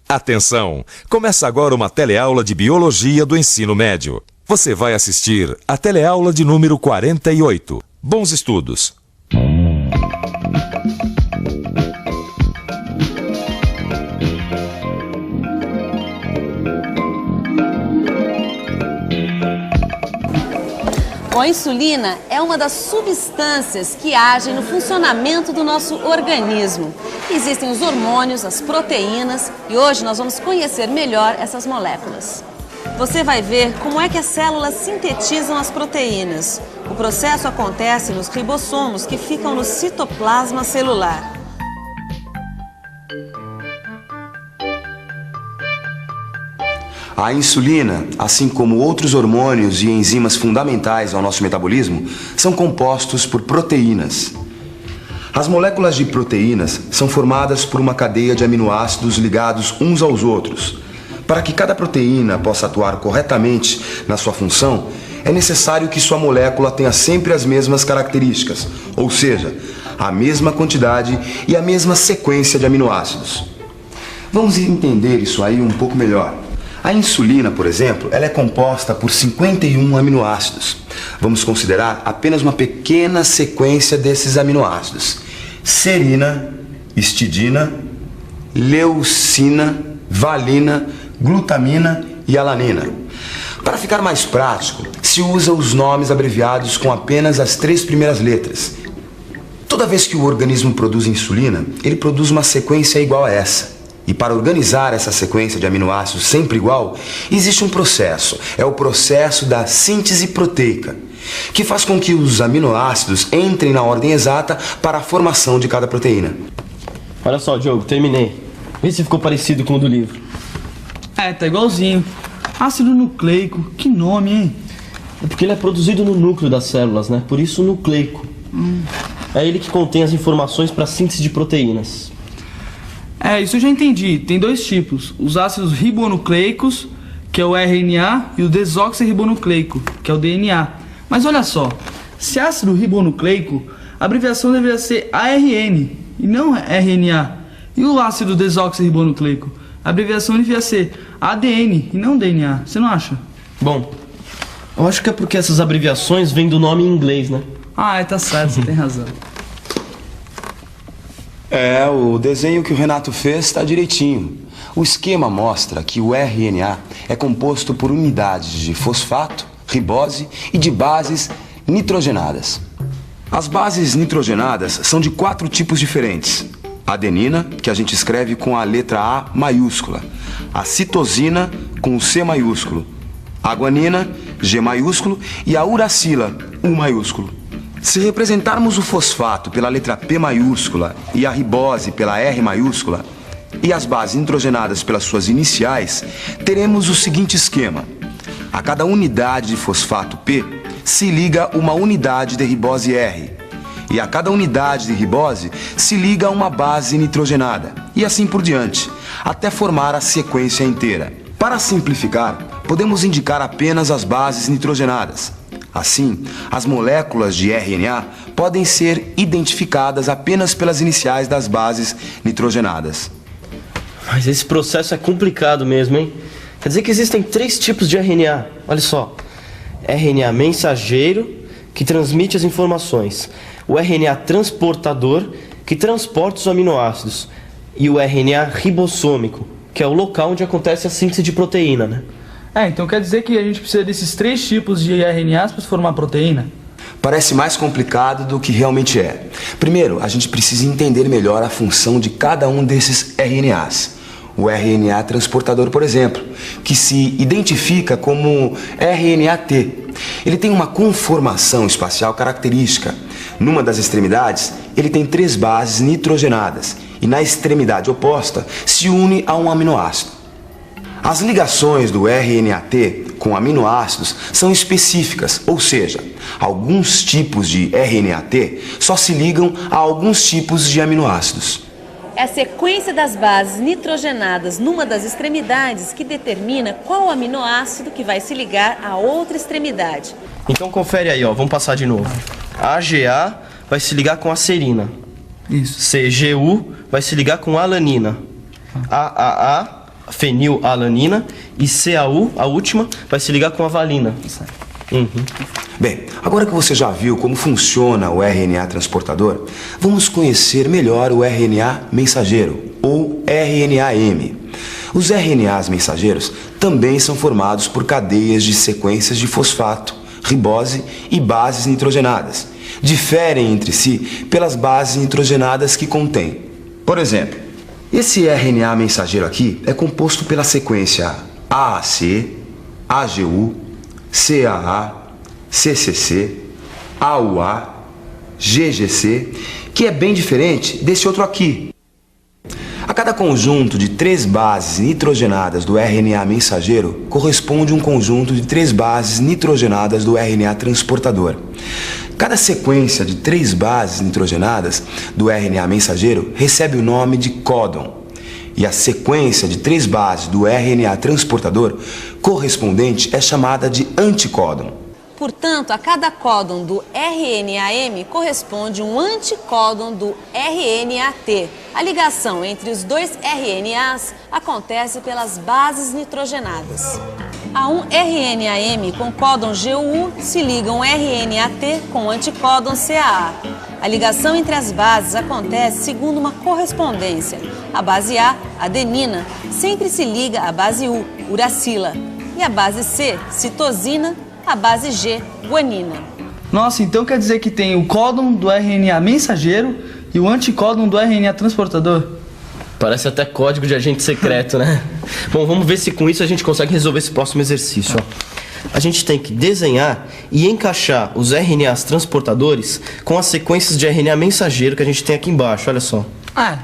Atenção! Começa agora uma teleaula de Biologia do Ensino Médio. Você vai assistir a teleaula de número 48. Bons estudos! Bom, a insulina é uma das substâncias que agem no funcionamento do nosso organismo. Existem os hormônios, as proteínas e hoje nós vamos conhecer melhor essas moléculas. Você vai ver como é que as células sintetizam as proteínas. O processo acontece nos ribossomos que ficam no citoplasma celular. A insulina, assim como outros hormônios e enzimas fundamentais ao nosso metabolismo, são compostos por proteínas. As moléculas de proteínas são formadas por uma cadeia de aminoácidos ligados uns aos outros. Para que cada proteína possa atuar corretamente na sua função, é necessário que sua molécula tenha sempre as mesmas características, ou seja, a mesma quantidade e a mesma sequência de aminoácidos. Vamos entender isso aí um pouco melhor. A insulina, por exemplo, ela é composta por 51 aminoácidos. Vamos considerar apenas uma pequena sequência desses aminoácidos: serina, histidina, leucina, valina, glutamina e alanina. Para ficar mais prático, se usa os nomes abreviados com apenas as 3 primeiras letras. Toda vez que o organismo produz insulina, ele produz uma sequência igual a essa. E para organizar essa sequência de aminoácidos sempre igual, existe um processo. É o processo da síntese proteica, que faz com que os aminoácidos entrem na ordem exata para a formação de cada proteína. Olha só, Diogo, terminei. Vê se ficou parecido com o do livro. É, tá igualzinho. Ácido nucleico, que nome, hein? É porque ele é produzido no núcleo das células, né? Por isso nucleico. É ele que contém as informações para a síntese de proteínas. É, isso eu já entendi. Tem 2 tipos. Os ácidos ribonucleicos, que é o RNA, e o desoxirribonucleico, que é o DNA. Mas olha só, se ácido ribonucleico, a abreviação deveria ser ARN e não RNA. E o ácido desoxirribonucleico, a abreviação devia ser ADN e não DNA. Você não acha? Bom, eu acho que é porque essas abreviações vêm do nome em inglês, né? Ah, tá certo, você tem razão. O desenho que o Renato fez está direitinho. O esquema mostra que o RNA é composto por unidades de fosfato, ribose e de bases nitrogenadas. As bases nitrogenadas são de 4 tipos diferentes. Adenina, que a gente escreve com a letra A maiúscula. A citosina, com o C maiúsculo. A guanina, G maiúsculo. E a uracila, U maiúsculo. Se representarmos o fosfato pela letra P maiúscula e a ribose pela R maiúscula e as bases nitrogenadas pelas suas iniciais, teremos o seguinte esquema. A cada unidade de fosfato P se liga uma unidade de ribose R e a cada unidade de ribose se liga uma base nitrogenada e assim por diante, até formar a sequência inteira. Para simplificar, podemos indicar apenas as bases nitrogenadas. Assim, as moléculas de RNA podem ser identificadas apenas pelas iniciais das bases nitrogenadas. Mas esse processo é complicado mesmo, hein? Quer dizer que existem 3 tipos de RNA. Olha só. RNA mensageiro, que transmite as informações. O RNA transportador, que transporta os aminoácidos. E o RNA ribossômico, que é o local onde acontece a síntese de proteína, né? Então quer dizer que a gente precisa desses 3 tipos de RNAs para formar proteína? Parece mais complicado do que realmente é. Primeiro, a gente precisa entender melhor a função de cada um desses RNAs. O RNA transportador, por exemplo, que se identifica como RNA-T. Ele tem uma conformação espacial característica. Numa das extremidades, ele tem 3 bases nitrogenadas e na extremidade oposta se une a um aminoácido. As ligações do RNA-T com aminoácidos são específicas, ou seja, alguns tipos de RNA-T só se ligam a alguns tipos de aminoácidos. É a sequência das bases nitrogenadas numa das extremidades que determina qual aminoácido que vai se ligar a outra extremidade. Então confere aí, ó, vamos passar de novo. A AGA vai se ligar com a serina. Isso. CGU vai se ligar com a alanina. AAA fenilalanina, e CAU, a última, vai se ligar com a valina. Bem, agora que você já viu como funciona o RNA transportador, vamos conhecer melhor o RNA mensageiro, ou RNA-M. Os RNAs mensageiros também são formados por cadeias de sequências de fosfato, ribose e bases nitrogenadas. Diferem entre si pelas bases nitrogenadas que contêm. Por exemplo, esse RNA mensageiro aqui é composto pela sequência AAC, AGU, CAA, CCC, AUA, GGC, que é bem diferente desse outro aqui. A cada conjunto de 3 bases nitrogenadas do RNA mensageiro corresponde um conjunto de 3 bases nitrogenadas do RNA transportador. Cada sequência de 3 bases nitrogenadas do RNA mensageiro recebe o nome de códon. E a sequência de 3 bases do RNA transportador correspondente é chamada de anticódon. Portanto, a cada códon do RNA-M corresponde um anticódon do RNA-T. A ligação entre os 2 RNAs acontece pelas bases nitrogenadas. A um RNA-M com códon GU se liga um RNA-T com anticódon CAA. A ligação entre as bases acontece segundo uma correspondência. A base A, adenina, sempre se liga à base U, uracila, e a base C, citosina, a base G, guanina. Nossa, então quer dizer que tem o códon do RNA mensageiro e o anticódon do RNA transportador? Parece até código de agente secreto, né? Bom, vamos ver se com isso a gente consegue resolver esse próximo exercício, ó. A gente tem que desenhar e encaixar os RNAs transportadores com as sequências de RNA mensageiro que a gente tem aqui embaixo, olha só.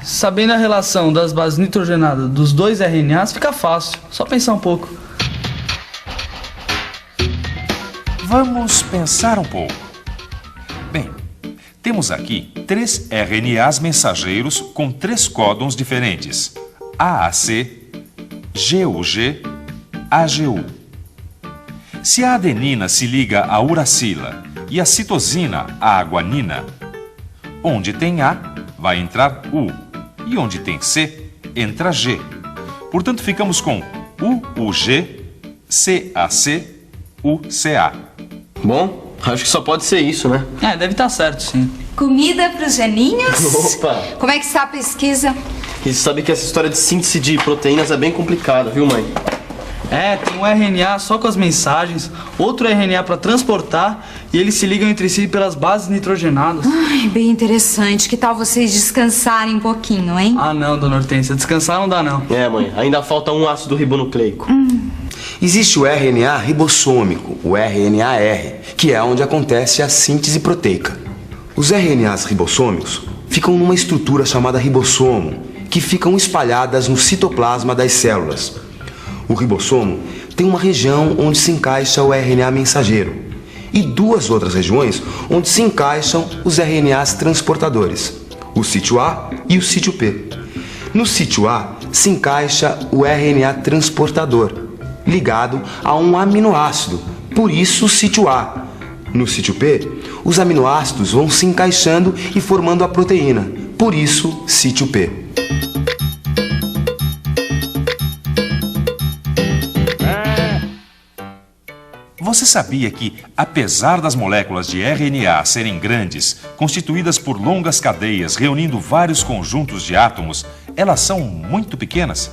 Sabendo a relação das bases nitrogenadas dos 2 RNAs, fica fácil. Só pensar um pouco. Vamos pensar um pouco. Bem, temos aqui 3 RNAs mensageiros com 3 códons diferentes: AAC, GUG, AGU. Se a adenina se liga à uracila e a citosina à guanina, onde tem A, vai entrar U, e onde tem C, entra G. Portanto, ficamos com UUG, CAC, UCA. Bom, acho que só pode ser isso, né? Deve estar certo, sim. Comida pros geninhos? Opa! Como é que está a pesquisa? E você sabe que essa história de síntese de proteínas é bem complicada, viu, mãe? Tem um RNA só com as mensagens, outro RNA para transportar e eles se ligam entre si pelas bases nitrogenadas. Ai, bem interessante. Que tal vocês descansarem um pouquinho, hein? Não, dona Hortência, descansar não dá não. Mãe, ainda falta um ácido ribonucleico. Existe o RNA ribossômico, o RNA-R, que é onde acontece a síntese proteica. Os RNAs ribossômicos ficam numa estrutura chamada ribossomo, que ficam espalhadas no citoplasma das células. O ribossomo tem uma região onde se encaixa o RNA mensageiro e 2 outras regiões onde se encaixam os RNAs transportadores, o sítio A e o sítio P. No sítio A se encaixa o RNA transportador, ligado a um aminoácido, por isso o sítio A. No sítio P, os aminoácidos vão se encaixando e formando a proteína, por isso sítio P. Você sabia que, apesar das moléculas de RNA serem grandes, constituídas por longas cadeias reunindo vários conjuntos de átomos, elas são muito pequenas?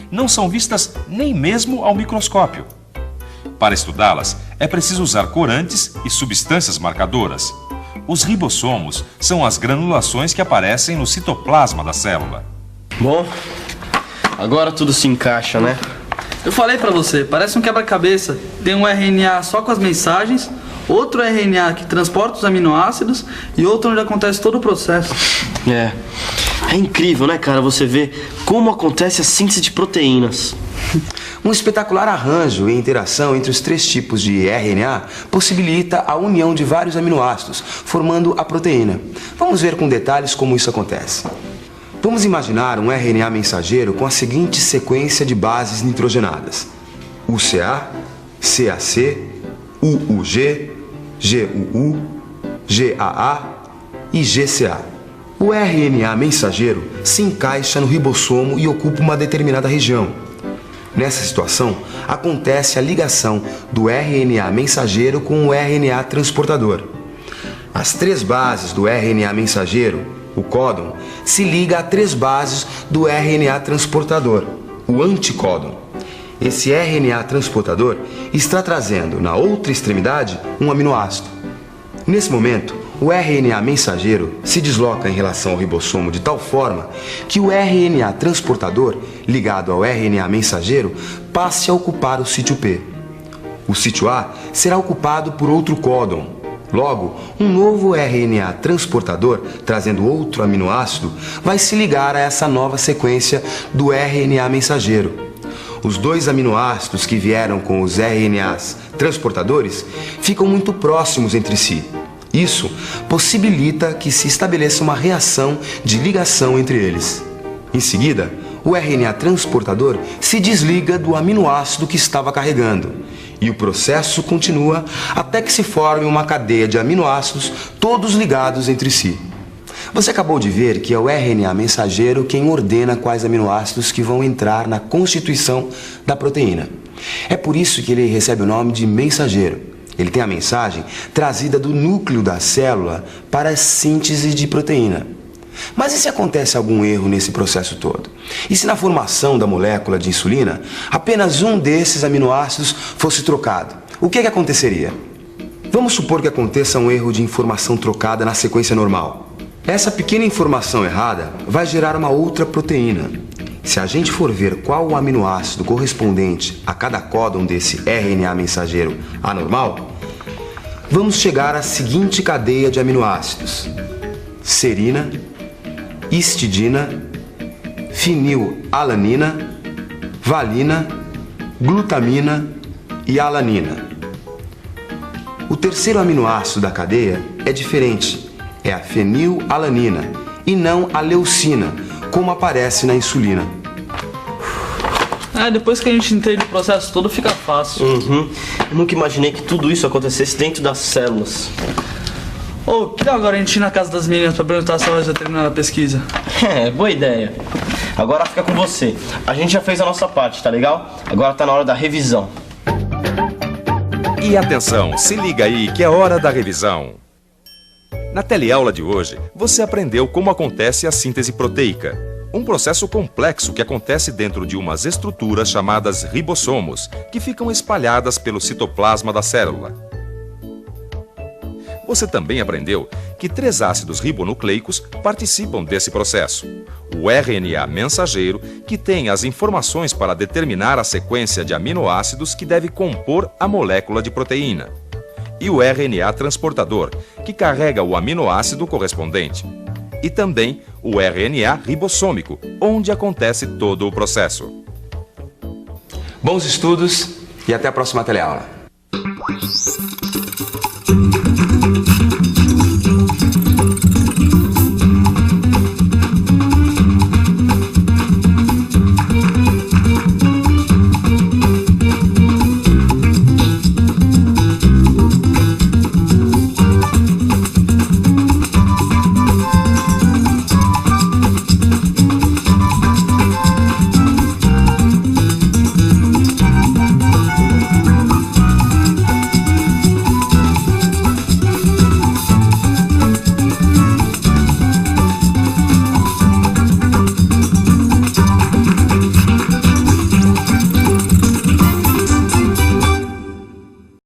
Não são vistas nem mesmo ao microscópio. Para estudá-las, é preciso usar corantes e substâncias marcadoras. Os ribossomos são as granulações que aparecem no citoplasma da célula. Bom, agora tudo se encaixa, né? Eu falei pra você, parece um quebra-cabeça. Tem um RNA só com as mensagens, outro RNA que transporta os aminoácidos e outro onde acontece todo o processo. É incrível, né, cara, você ver como acontece a síntese de proteínas. Um espetacular arranjo e interação entre os 3 tipos de RNA possibilita a união de vários aminoácidos, formando a proteína. Vamos ver com detalhes como isso acontece. Vamos imaginar um RNA mensageiro com a seguinte sequência de bases nitrogenadas: UCA, CAC, UUG, GUU, GAA e GCA. O RNA mensageiro se encaixa no ribossomo e ocupa uma determinada região. Nessa situação, acontece a ligação do RNA mensageiro com o RNA transportador. As 3 bases do RNA mensageiro, o códon, se liga a 3 bases do RNA transportador, o anticódon. Esse RNA transportador está trazendo, na outra extremidade, um aminoácido. Nesse momento, o RNA mensageiro se desloca em relação ao ribossomo de tal forma que o RNA transportador, ligado ao RNA mensageiro, passe a ocupar o sítio P. O sítio A será ocupado por outro códon. Logo, um novo RNA transportador, trazendo outro aminoácido, vai se ligar a essa nova sequência do RNA mensageiro. Os 2 aminoácidos que vieram com os RNAs transportadores ficam muito próximos entre si. Isso possibilita que se estabeleça uma reação de ligação entre eles. Em seguida, o RNA transportador se desliga do aminoácido que estava carregando e o processo continua até que se forme uma cadeia de aminoácidos todos ligados entre si. Você acabou de ver que é o RNA mensageiro quem ordena quais aminoácidos que vão entrar na constituição da proteína. É por isso que ele recebe o nome de mensageiro. Ele tem a mensagem trazida do núcleo da célula para a síntese de proteína. Mas e se acontece algum erro nesse processo todo? E se na formação da molécula de insulina, apenas um desses aminoácidos fosse trocado? O que aconteceria? Vamos supor que aconteça um erro de informação trocada na sequência normal. Essa pequena informação errada vai gerar uma outra proteína. Se a gente for ver qual o aminoácido correspondente a cada códon desse RNA mensageiro anormal, vamos chegar à seguinte cadeia de aminoácidos: serina, histidina, fenilalanina, valina, glutamina e alanina. O terceiro aminoácido da cadeia é diferente, é a fenilalanina e não a leucina, como aparece na insulina. Depois que a gente entende o processo todo, fica fácil. Eu nunca imaginei que tudo isso acontecesse dentro das células. Que tal agora a gente ir na casa das meninas pra perguntar se elas já terminaram a pesquisa? Boa ideia. Agora fica com você. A gente já fez a nossa parte, tá legal? Agora tá na hora da revisão. E atenção, se liga aí que é hora da revisão. Na teleaula de hoje, você aprendeu como acontece a síntese proteica, um processo complexo que acontece dentro de umas estruturas chamadas ribossomos, que ficam espalhadas pelo citoplasma da célula. Você também aprendeu que 3 ácidos ribonucleicos participam desse processo. O RNA mensageiro, que tem as informações para determinar a sequência de aminoácidos que deve compor a molécula de proteína. E o RNA transportador, que carrega o aminoácido correspondente. E também o RNA ribossômico, onde acontece todo o processo. Bons estudos e até a próxima teleaula.